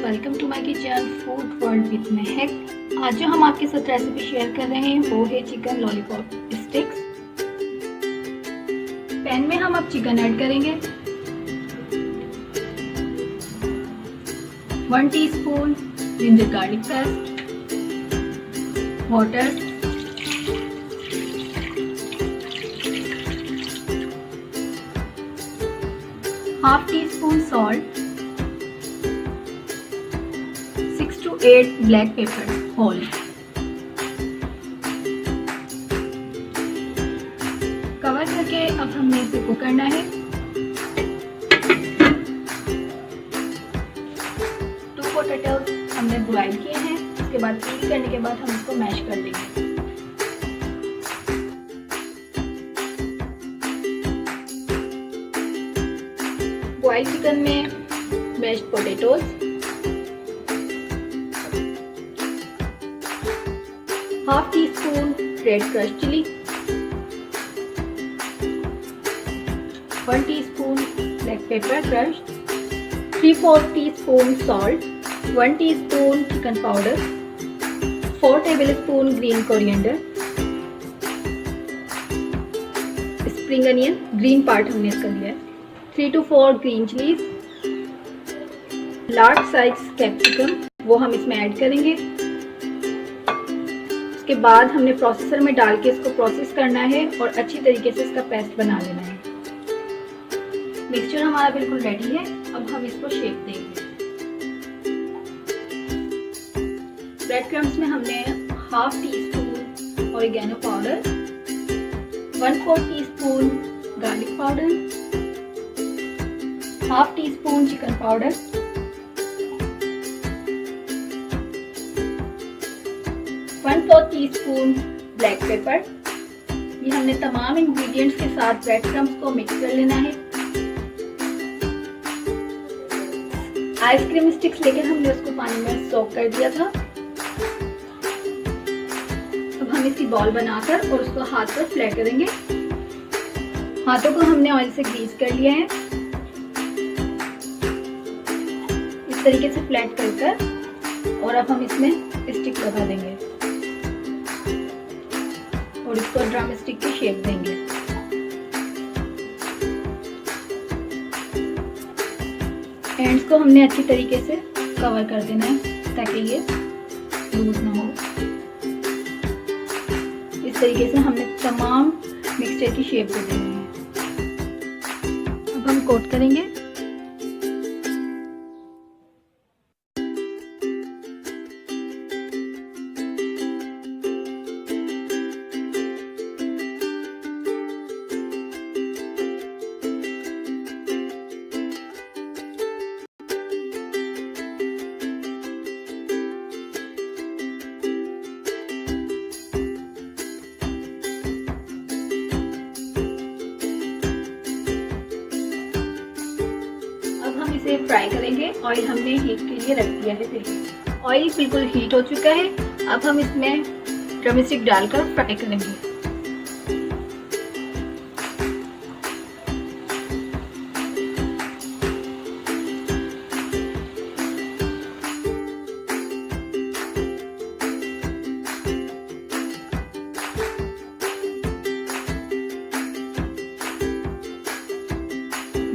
Welcome to my kitchen food world with Mehak. आज जो हम आपके साथ रेसिपी शेयर कर रहे हैं वो है चिकन लॉलीपॉप स्टिक्स। पैन में हम अब चिकन ऐड करेंगे। 1 teaspoon ginger garlic paste, water, half teaspoon salt, 6 to 8 black pepper whole. Cover करके अब हमने इसे कुक करना है। 2 पोटैटोज हमने बॉईल किए हैं। उसके बाद पील करने के बाद हम इसको मैश कर लेंगे। बॉइल्ड चिकन में mashed potatoes, half teaspoon red crush chilli, 1 teaspoon black pepper crush, 3/4 teaspoon salt, 1 teaspoon chicken powder, 4 tablespoon green coriander, spring onion green part हमने इसका लिया है, 3 to 4 green chillies, large size capsicum वो हम इसमें add करेंगे। उसके बाद हमने प्रोसेसर में डाल के इसको प्रोसेस करना है और अच्छी तरीके से इसका पेस्ट बना लेना है। मिक्सचर हमारा बिल्कुल रेडी है। अब हम इसको शेप देंगे। ब्रेड क्रम्स में हमने half tea spoon oregano powder, 1/4 teaspoon garlic powder, half tea spoon chicken powder, 1/4 teaspoon black paper. ये हमने तमाम इंग्रेडिएंट्स के साथ ब्रेड क्रम्स को मिक्स कर लेना है। आइसक्रीम स्टिक्स लेकर हमने उसको पानी में सोक कर दिया था। अब हम इसकी बॉल बनाकर और उसको हाथ पर फ्लैट करेंगे। हाथों को हमने ऑयल से ग्रीस कर लिया है। इस तरीके से फ्लैट कर और अब हम इसमें स्टिक लगा देंगे और इसको ड्रम स्टिक की शेप देंगे। एंड्स को हमने अच्छी तरीके से कवर कर देना है ताकि ये लूज ना हो। इस तरीके से हमने तमाम मिक्सचर की शेप दे देनी है। अब हम कोट करेंगे। इसे फ्राई करेंगे। ऑयल हमने हीट के लिए रख दिया है। देखिए ऑयल बिल्कुल हीट हो चुका है। अब हम इसमें ड्रम स्टिक डालकर फ्राई करेंगे।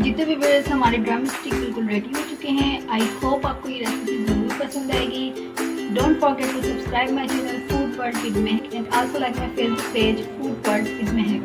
जितने भी व्यूअर्स हमारे ड्रम स्टिक बिल्कुल रेडी हो चुके हैं। आई होप आपको ये रेसिपी जरूर पसंद आएगी। Don't forget to subscribe my channel food world with Mahak and also like my Facebook page food world with Mahak.